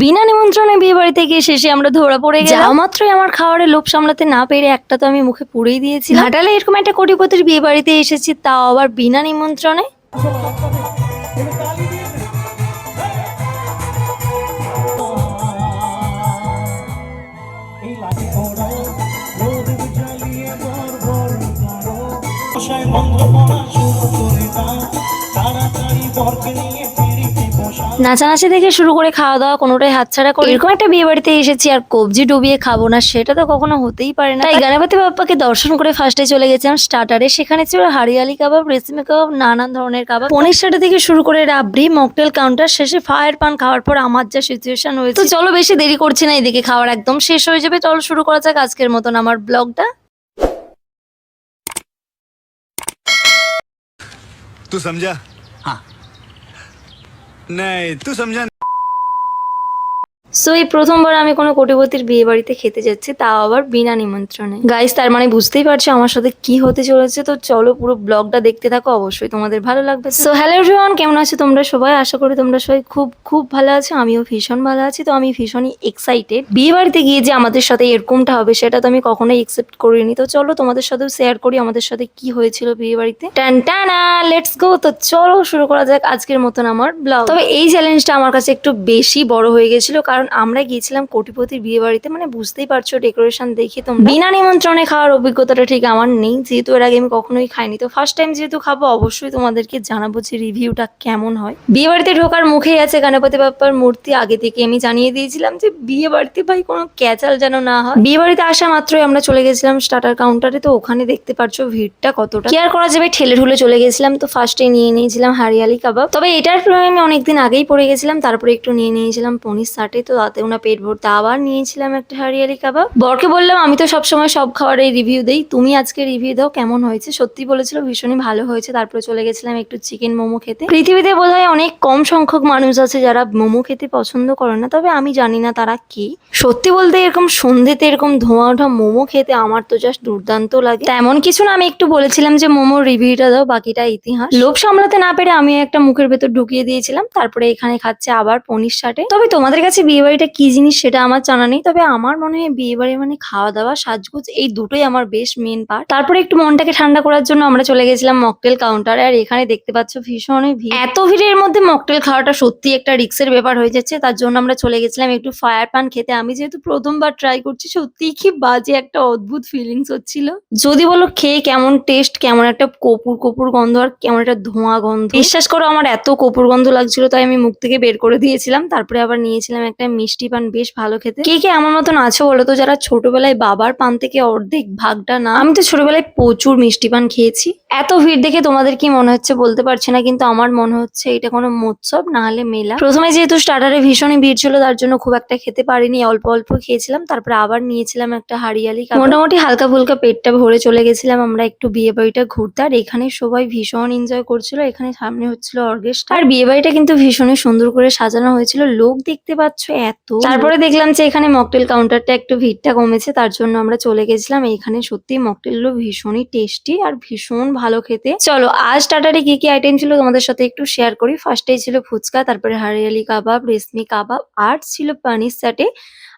বিনা নিমন্ত্রণে বিয়ে বাড়িতে গিয়ে শেষে আমরা ধরা পড়ে গেলাম। যাওয়া মাত্রই আমার খাবারের লোভ সামলাতে না পেরে একটা তো আমি মুখে পুরেই দিয়েছি। ঘাটালে এরকম একটা কোটিপতির বিয়ে বাড়িতে এসেছি, তাও আবার বিনা নিমন্ত্রণে। নাচানাচি থেকে শুরু করে খাওয়া দাওয়া কোনোটাই হাতছাড়া করে এরকম একটা বিয়ে বাড়িতে এসেছি আর কবজি ডুবিয়ে খাবো না, সেটা তো কখনো হতেই পারে না। তাই গণপতি বাপ্পাকে দর্শন করে ফার্স্টে চলে গেছিলাম স্টার্টারে। সেখানে ছিল হারিয়ালি কাবাব, রেশমি কাবাব, নানান ধরনের কাবাব, পনির সাটা থেকে শুরু করে রাবড়ি, মকটেল কাউন্টার, শেষে ফায়ার পান খাওয়ার পর আমার যা সিচুয়েশন হয়েছে। তো চলো বেশি দেরি করছি না, এদিকে খাওয়ার একদম শেষ হয়ে যাবে। চলো শুরু করা যাক আজকের মতন আমার ব্লগটা। तू समझा? हाँ नहीं तू समझा। সো এই প্রথমবার আমি কোনো কোটিপতির বিয়ে বাড়িতে খেতে যাচ্ছি, তাও আবার বিনা নিমন্ত্রণে। গাইস, তার মানে বুঝতেই পারছো আমার সাথে কি হতে চলেছে। তো চলো পুরো ব্লগটা দেখতে থাকো, অবশ্যই তোমাদের ভালো লাগবে। সো হ্যালো এভরিওয়ান, কেমন আছো তোমরা সবাই? আশা করি তোমরা সবাই খুব খুব ভালো আছো। আমিও ভীষণ ভালো আছি। তো আমি ভীষণই এক্সাইটেড। বিয়ে বাড়িতে গিয়ে যে আমাদের সাথে এরকমটা হবে সেটা তো আমি কখনোই এক্সেপ্ট করিনি। তো চলো তোমাদের সাথেও শেয়ার করি আমাদের সাথে কি হয়েছিল বিয়ে বাড়িতে। টান টানা, লেটস গো। তো চলো শুরু করা যাক আজকের মতন আমার ব্লগ। তবে এই চ্যালেঞ্জটা আমার কাছে একটু বেশি বড় হয়ে গেছিল, কারণ আমরা গিয়েছিলাম কোটিপতির বিয়ে বাড়িতে। মানে বুঝতেই পারছো ডেকোরেশন দেখে তোমরা। বিনা নিমন্ত্রণে খাওয়ার অভিজ্ঞতাটা ঠিক আমার নেই, যেহেতু এর আগে আমি কখনোই খাইনি। তো ফার্স্ট টাইম যেহেতু খাবো, অবশ্যই তোমাদেরকে জানাবো যে রিভিউটা কেমন হয়। বিয়ে বাড়িতে ঢোকার মুখেই আছে গণপতি বাপ্পার মূর্তি। আগে থেকে আমি জানিয়ে দিয়েছিলাম যে বিয়ে বাড়িতে ভাই কোনো ক্যাচাল যেন না হয়। বিয়ে বাড়িতে আসা মাত্রই আমরা চলে গেছিলাম স্টার্টার কাউন্টারে। তো ওখানে দেখতে পাচ্ছ ভিড়টা কতটা, কেয়ার করা যাবে, ঠেলে ঠুলে চলে গেছিলাম। তো ফার্স্টে নিয়ে নিয়েছিলাম হারিয়ালি কাবাব। তবে এটার প্রেমে আমি অনেকদিন আগেই পড়ে গেছিলাম। তারপরে একটু নিয়ে নিয়েছিলাম পনির সাটে। তো তাতে ওনা পেট ভরতে আবার নিয়েছিলাম একটা হারিয়ালি কাবাব। বরকে বললাম আমি তো সবসময় সব খাবারের রিভিউ দেই, তুমি আজকে রিভিউ দাও কেমন হয়েছে। সত্যি বলেছিল ভীষণই ভালো হয়েছে। তারপরে চলে গেছিলাম একটু চিকেন মোমো খেতে। পৃথিবীতে বোধহয় অনেক কম সংখ্যক মানুষ আছে যারা মোমো খেতে পছন্দ করে না, তবে আমি জানি না তারা কি। সত্যি বলতে এরকম সন্ধ্যেতে এরকম ধোঁয়া ওঠা মোমো খেতে আমার তো জাস্ট দুর্দান্ত লাগে। তেমন কিছু না, আমি একটু বলেছিলাম যে মোমোর রিভিউটা দাও, বাকিটা ইতিহাস। লোভ সামলাতে না পেরে আমি একটা মুখের ভেতর ঢুকিয়ে দিয়েছিলাম। তারপরে এখানে খাচ্ছে আবার পনির সাটে। তবে তোমাদের কাছে বিয়ে বাড়িটা কি জিনিস সেটা আমার জানা নেই, তবে আমার মনে হয় বিয়ে বাড়ি মানে খাওয়া দাওয়া, সাজগোজ, এই দুটোই আমার বেশ মেন পার্ট। তারপরে একটু মনটাকে ঠান্ডা করার জন্য আমরা চলে গেছিলাম মকটেল কাউন্টারে। আর এখানে দেখতে পাচ্ছ ভীষণই ভিড়। এত ভিড়ের মধ্যে মকটেল খাওয়াটা সত্যি একটা রিস্কের ব্যাপার হয়ে যাচ্ছে। তার জন্য আমরা চলে গেছিলাম একটু ফায়ার পান খেতে। আমি যেহেতু প্রথমবার ট্রাই করছি, সত্যি কি বাজে একটা অদ্ভুত ফিলিংস হচ্ছিল। যদি বলো খেয়ে কেমন টেস্ট, কেমন একটা কপুর কপুর গন্ধ আর কেমন একটা ধোঁয়া গন্ধ। বিশ্বাস করো আমার এত কপুর গন্ধ লাগছিল, তাই আমি মুখ থেকে বের করে দিয়েছিলাম। তারপরে আবার নিয়েছিলাম একটা মিষ্টি পান, বেশ ভালো খেতে। কে কে আমার মতন আছো বলো তো, যারা ছোটবেলায় বাবার পান থেকে অর্ধেক ভাগটা না। আমি তো ছোটবেলায় প্রচুর মিষ্টি পান খেয়েছি। এত ভিড় দেখে তোমাদের কি মনে হচ্ছে বলতে পারছি না, কিন্তু আমার মনে হচ্ছে এটা কোনো মৎসব না হলে মেলা। প্রথমে যেহেতু স্টার্টারে ভীষণই ভিড় ছিল, তার জন্য খুব একটা খেতে পারিনি, অল্প অল্প খেয়েছিলাম। তারপরে আবার নিয়েছিলাম একটা হারিয়ালি কাবাব। মোটামুটি হালকা ফুলকা পেটটা ভরে চলে গেছিলাম আমরা একটু বিয়ে বাড়িটা ঘুরতে। আর এখানে সবাই ভীষণ এনজয় করছিল। এখানে সামনে হচ্ছিল অর্কেস্ট্রা। আর বিয়ে বাড়িটা কিন্তু ভীষণই সুন্দর করে সাজানো হয়েছিল। লোক দেখতে পাচ্ছ এত। তারপরে দেখলাম যে এখানে মকটেল কাউন্টারটা একটু ভিড়টা কমেছে, তার জন্য আমরা চলে গেছিলাম এখানে। সত্যি মকটেলগুলো ভীষণই টেস্টি আর ভীষণ ভালো খেতে। চলো আজ স্টার্টারে কি কি আইটেম ছিল তোমাদের সাথে একটু শেয়ার করি। ফার্স্টেই ছিল ফুচকা, তারপরে হারিয়ালি কাবাব, রেশমি কাবাব, আর ছিল পনির সাটে,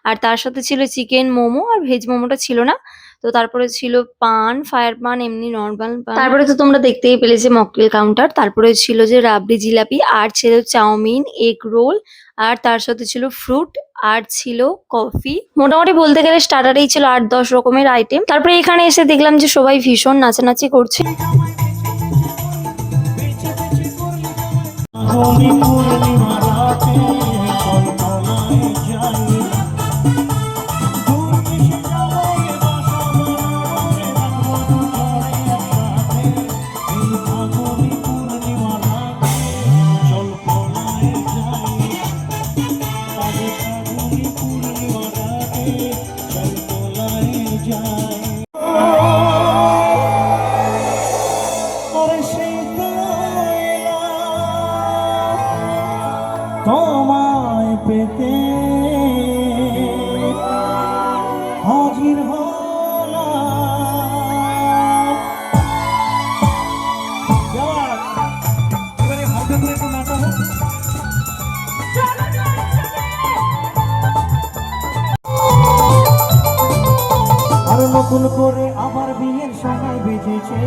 আর তার সাথে ছিল চিকেন মোমো। আর ভেজ মোমোটা ছিল না। তো তারপরে ছিল পান, ফায়ার পান, এমনি নর্মাল পান। তারপরে তো তোমরা দেখতেই পেলে যে মকটেল কাউন্টার। তারপরে ছিল যে রাবড়ি জিলাপি, আর ছিল চাউমিন, এগ রোল, আর তার সাথে ছিল ফ্রুট, আর ছিল কফি। মোটামুটি বলতে গেলে স্টার্টারেই ছিল 8-10 রকমের আইটেম। তারপরে এখানে এসে দেখলাম যে সবাই ভীষণ নাচানাচি করছে। তোমায় পেতে হাজির হলাম। এবারে ভালো করে একটু নাচাবো। করে আবার বিয়ের সময় বেজেছে,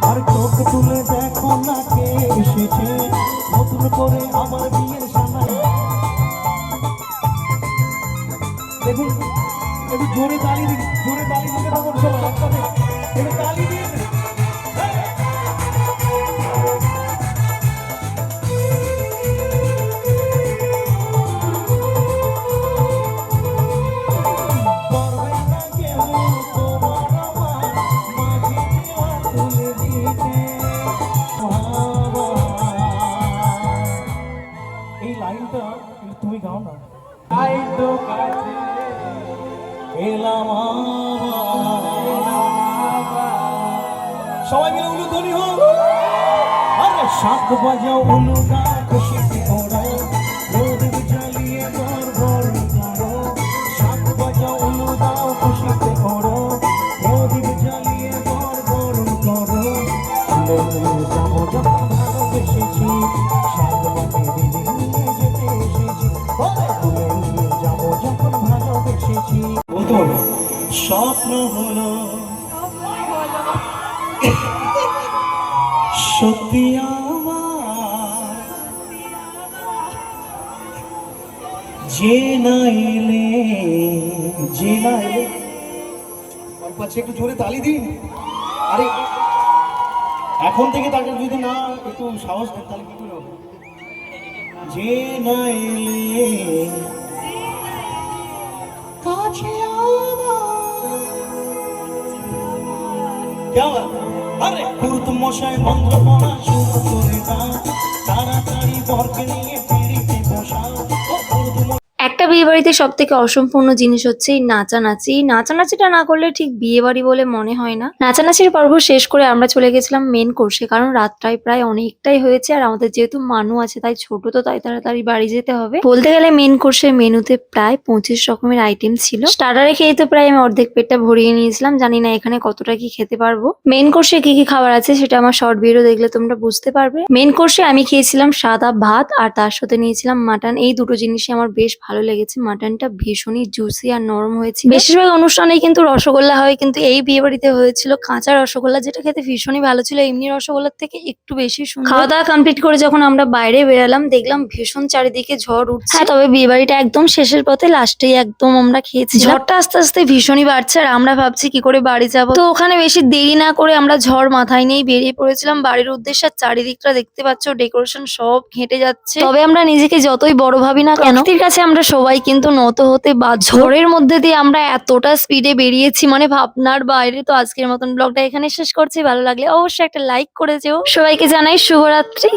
আর চোখ তুলে দেখো না কে এসেছে, নতুন করে আবার বিয়ের সময়। দেখুন একটু জোরে তালি দিন, জোরে তালি দিতে তখন সবাই একসাথে একটু তালি দিয়ে দিন। পারবে না কেউ তোমার আমার মাঝে দেওয়া তুলে দিতে। বাবা, এই লাইনটা তুমি গাও না। তাই তো কাছে এলাম সবাই মিলে উলুধ্বনি হোক। আরে শাক বাজাও উলুটা খুশিতে ওড়াও, প্রদীপ জ্বালিয়ে ঘর ঘর করো। শাক বাজাও উলুদাও খুশিতে ওড়ো, প্রদীপ জ্বালিয়ে ঘর ঘর করো। যাবো যখন ভালোবেসেছি, শাক বাজে দিদি নিয়ে যেতে এসেছি। যাবো যখন ভালোবেসেছি, বলতে বলো স্বপ্ন হলো সত্যি আমার, যে না এলে, যে না এলে। অল্প আছে, একটু জোরে তালি দিন। আরে এখন থেকে তাকে যদি না একটু সাহস দেন তাহলে কি করে হবে? যে না এলে কাছে আরে কুরুত মশাই মন্ত্র পড়া শুরু করে দাও, তাড়াতাড়ি বরকে নিয়ে পিড়িতে বসাও। একটা বিয়ে বাড়িতে সব থেকে অসম্পূর্ণ জিনিস হচ্ছে এই নাচানাচি। নাচানাচিটা না করলে ঠিক বিয়ে বাড়ি বলে মনে হয় না। নাচানাচির পর্ব শেষ করে আমরা চলে গেছিলাম মেন কোর্সে, কারণ রাতটাই প্রায় অনেকটাই হয়েছে, আর আমাদের যেহেতু মানু আছে তাই ছোট, তো তাই তাড়াতাড়ি বাড়ি যেতে হবে। বলতে গেলে মেন কোর্সের মেনুতে প্রায় 25 রকমের আইটেম ছিল। স্টার্টারে খেয়ে তো প্রায় আমি অর্ধেক পেটটা ভরিয়ে নিয়েছিলাম, জানি না এখানে কতটা কি খেতে পারবো। মেন কোর্সে কি কি খাবার আছে সেটা আমার শর্ট ভিডিও দেখলে তোমরা বুঝতে পারবে। মেন কোর্সে আমি খেয়েছিলাম সাদা ভাত আর তার সাথে নিয়েছিলাম মাটন। এই দুটো জিনিসই আমার বেশ ভালো লেগেছে। মাটনটা ভীষণই জুসি আর নরম হয়েছে। বেশিরভাগ অনুষ্ঠানেই কিন্তু রসগোল্লা হয়, কিন্তু এই বিয়ে বাড়িতে হয়েছিল কাঁচা রসগোল্লা, যেটা খেতে ভীষণই ভালো ছিল, এমনি রসগোল্লার থেকে একটু বেশি সুন্দর। খাওয়া দাওয়া কমপ্লিট করে যখন আমরা বাইরে বেরালাম দেখলাম ভীষণ চারিদিকে ঝড় উঠছে। হ্যাঁ, তবে বিয়ে বাড়িটা একদম শেষের পথে, লাস্টেই একদম আমরা খেয়েছি। ঝড়টা আস্তে আস্তে ভীষণই বাড়ছে আর আমরা ভাবছি কি করে বাড়ি যাবো। তো ওখানে বেশি দেরি না করে আমরা ঝড় মাথায় নিয়েই বেরিয়ে পড়েছিলাম বাড়ির উদ্দেশ্যে। আর চারিদিকটা দেখতে পাচ্ছ ডেকোরেশন সব ঘেঁটে যাচ্ছে। তবে আমরা নিজেকে যতই বড় ভাবি না কেন, প্রকৃতির কাছে আমরা সবাই কিন্তু নত হতে বাধ্য। ঝড়ের মধ্যে দিয়ে আমরা এতটা স্পিডে বেরিয়েছি মানে ভাবনার বাইরে। তো আজকের মতন ব্লগটা এখানে শেষ করছি। ভালো লাগলে অবশ্যই একটা লাইক করে যেও। সবাইকে জানাই শুভরাত্রি।